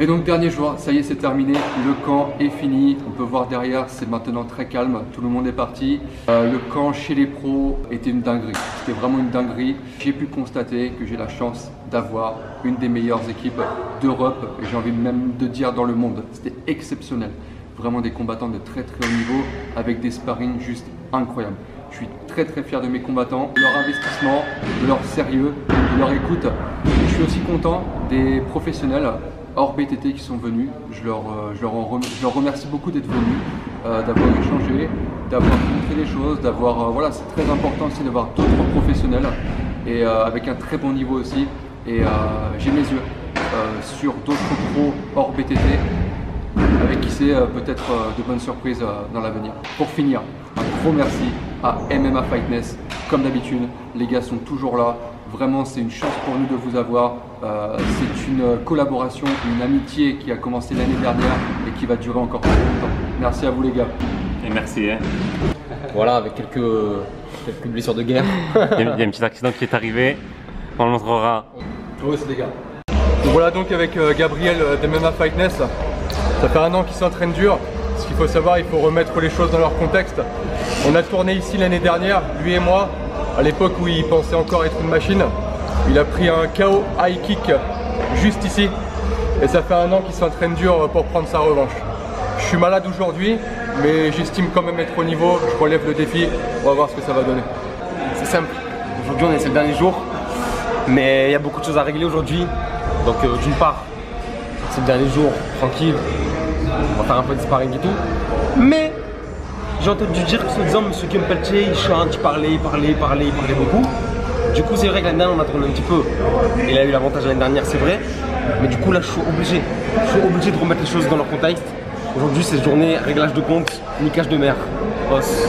Et donc dernier jour, ça y est, c'est terminé, le camp est fini. On peut voir derrière, c'est maintenant très calme, tout le monde est parti. Le camp chez les pros était une dinguerie, c'était vraiment une dinguerie. J'ai pu constater que j'ai la chance d'avoir une des meilleures équipes d'Europe, et j'ai envie même de dire dans le monde. C'était exceptionnel, vraiment des combattants de très très haut niveau, avec des sparring juste incroyables. Je suis très très fier de mes combattants, de leur investissement, de leur sérieux, de leur écoute. Je suis aussi content des professionnels hors BTT qui sont venus. Je leur remercie beaucoup d'être venus, d'avoir échangé, d'avoir montré des choses, d'avoir voilà, c'est très important aussi d'avoir d'autres professionnels et avec un très bon niveau aussi. Et j'ai mes yeux sur d'autres pros hors BTT avec qui c'est peut-être de bonnes surprises dans l'avenir. Pour finir, un gros merci à MMA Fightness. Comme d'habitude, les gars sont toujours là. Vraiment, c'est une chance pour nous de vous avoir. C'est une collaboration, une amitié qui a commencé l'année dernière et qui va durer encore très longtemps. Merci à vous les gars. Et merci. Hein. Voilà, avec quelques blessures de guerre. Il y a un petit accident qui est arrivé. On le montrera. Oui, c'est des gars. Voilà donc avec Gabriel d'MMA Fightness. Ça fait 1 an qu'il s'entraîne dur. Ce qu'il faut savoir, il faut remettre les choses dans leur contexte. On a tourné ici l'année dernière, lui et moi, à l'époque où il pensait encore être une machine. Il a pris un KO high kick juste ici. Et ça fait 1 an qu'il s'entraîne dur pour prendre sa revanche. Je suis malade aujourd'hui, mais j'estime quand même être au niveau. Je relève le défi. On va voir ce que ça va donner. C'est simple. Aujourd'hui, c'est le dernier jour. Mais il y a beaucoup de choses à régler aujourd'hui. Donc d'une part, c'est le dernier jour, tranquille. On va faire un peu de sparring et tout. Mais j'ai entendu dire que soi-disant M. Kempeltier, il chante, il parlait beaucoup. Du coup, c'est vrai que l'année dernière, on a tourné un petit peu. Il a eu l'avantage l'année dernière, c'est vrai. Mais du coup, là, je suis obligé. De remettre les choses dans leur contexte. Aujourd'hui, c'est journée réglage de compte, niquage de mer. Os.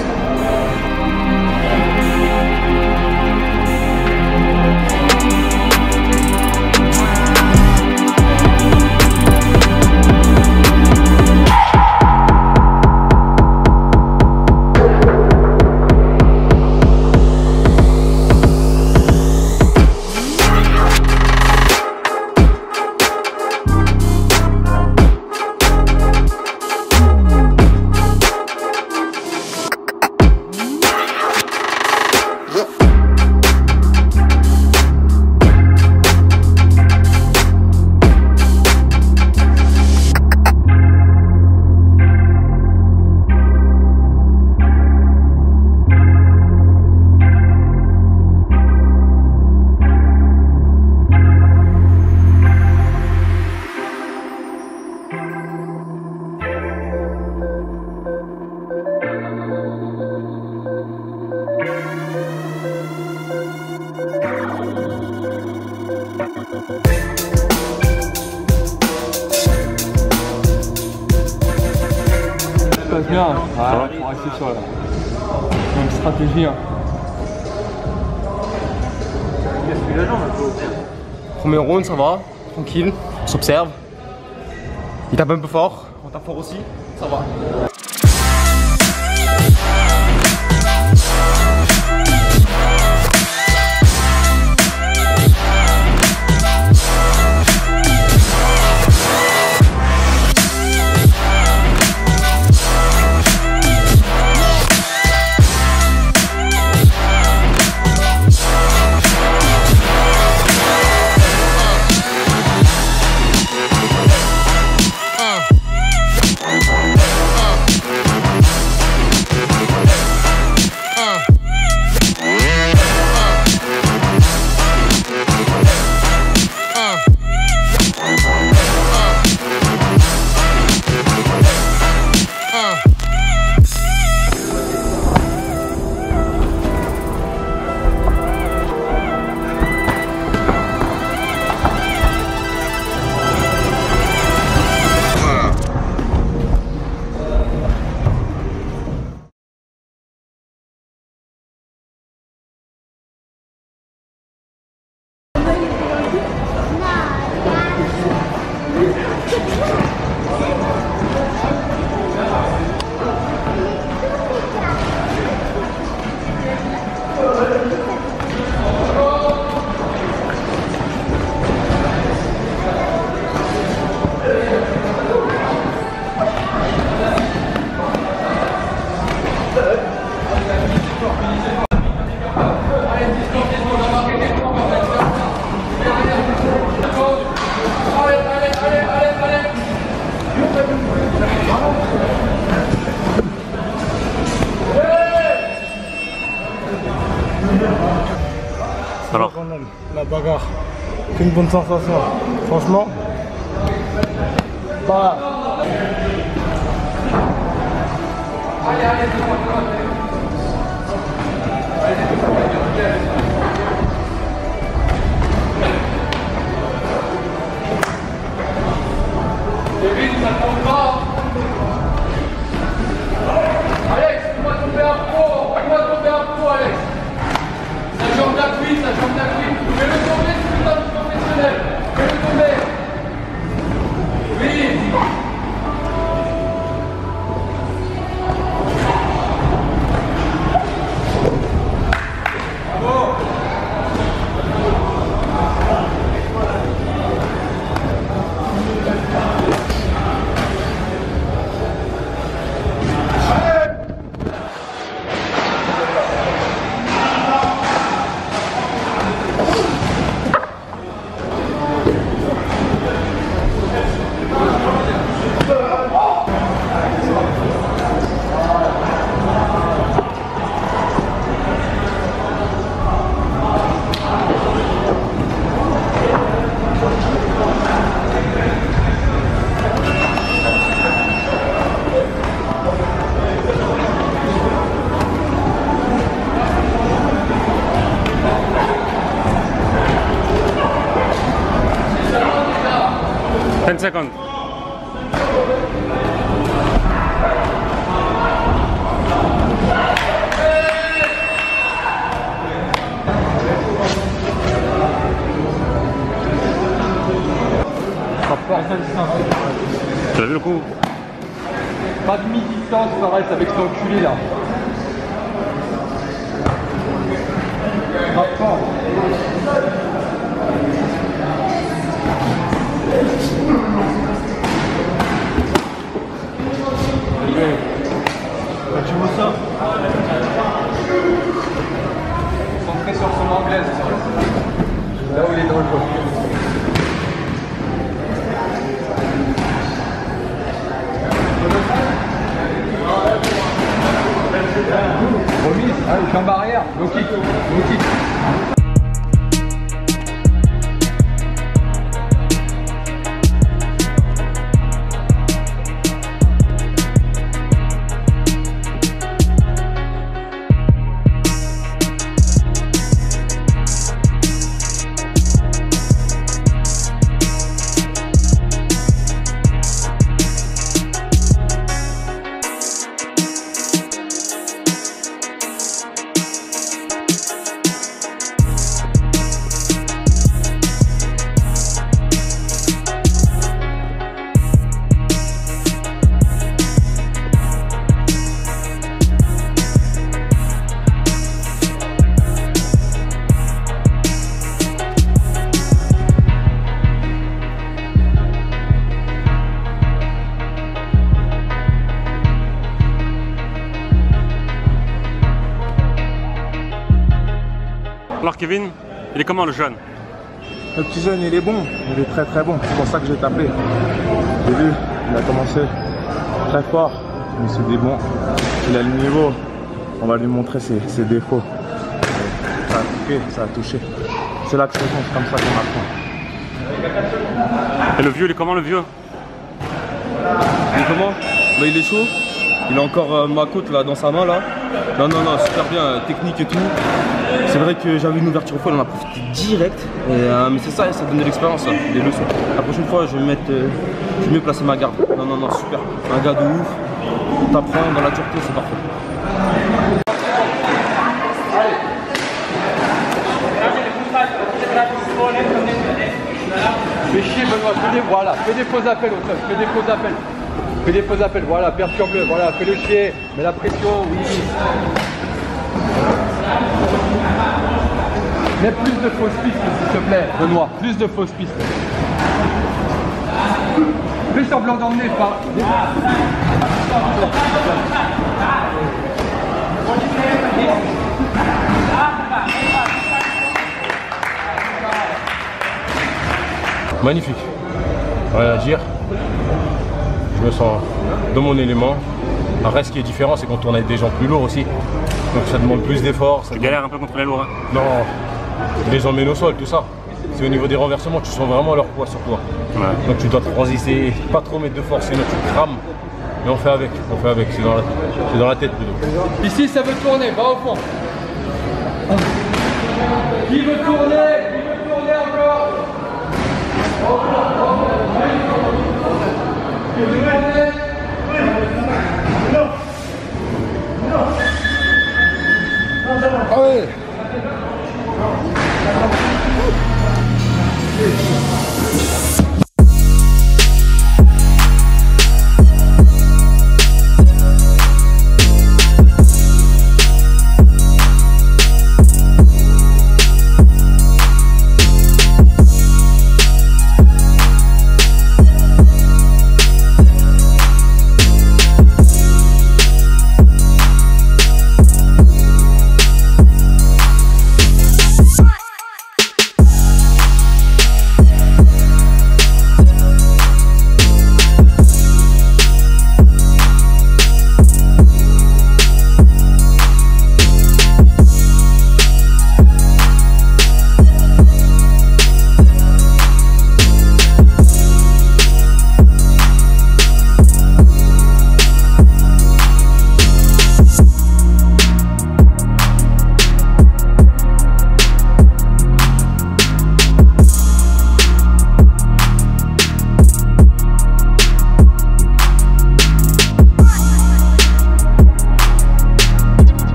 Ça passe bien, on va rester sur la même stratégie. Premier round, ça va, tranquille, on s'observe. Il tape un peu fort, on tape fort aussi, ça va. Alors, quand même, la bagarre, qu'une bonne sensation. Franchement, bah. Alex, fais-moi tomber un pro, Alex. Sa jambe d'appui, Fais-le tomber, c'est putain de professionnel. Fais-le tomber. Oui. Bravo. 10 seconds. Tu as vu le coup? Pas de mi-distance, pareil, avec cet enculé là. Frappe fort. Tu vois ça? Centré sur son anglaise. Là où il est dans le jeu. Remise, allez, je suis en barrière, low kick. Alors Kevin, il est comment le jeune? Le petit jeune, il est bon, il est très très bon, c'est pour ça que j'ai tapé. J'ai vu, il a commencé très fort, je me suis dit bon, il a le niveau, on va lui montrer ses défauts. Ça a piqué, ça a touché. C'est là que c'est bon, c'est comme ça qu'on apprend. Et le vieux, il est comment le vieux? Il est comment? Bah, il est chaud. Il a encore ma côte là dans sa main là. Non, super bien, technique et tout. C'est vrai que j'avais une ouverture au foil, on a profité direct. Mais c'est ça, ça donne de l'expérience, des leçons. La prochaine fois, je vais mieux placer ma garde. Non, super. Un gars de ouf. T'apprends dans la dureté, c'est parfait. Fais chier Benoît, fais des faux appels au top, fais des faux appels, voilà, perturbe-le, voilà, fais-le chier, mets la pression, oui. Mets plus de fausses pistes s'il te plaît, Benoît, plus de fausses pistes. Fais semblant d'emmener, pas. Magnifique, rien à dire, je me sens dans mon élément. Après ce qui est différent c'est qu'on tourne avec des gens plus lourds aussi, Donc ça demande plus d'efforts. Tu galères un peu contre les lourds. Hein. Non, les emmène au sol, tout ça. C'est au niveau des renversements, tu sens vraiment leur poids sur toi. Ouais. Donc tu dois transister, pas trop mettre de force, sinon tu crames. Mais on fait avec, c'est dans la tête plutôt. Ici ça veut tourner, va au fond. Qui veut tourner? Qui veut tourner encore? Ah ouais.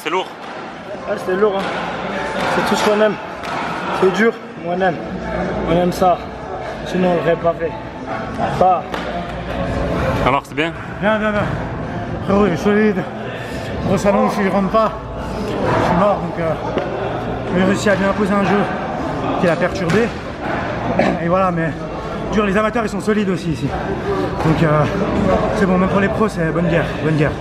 C'est lourd. Ah, c'est lourd, hein. C'est tout ce qu'on aime. C'est dur, mais on aime. On aime ça. Sinon, on l'aurait pas fait. Pas. Alors, c'est bien? Bien. Frérot, il est solide. Grosse allonge, il rentre pas. Je suis mort, donc j'ai réussi à bien imposer un jeu qui l'a perturbé. Et voilà, mais dur, les amateurs, ils sont solides aussi ici. Donc c'est bon, même pour les pros, c'est bonne guerre.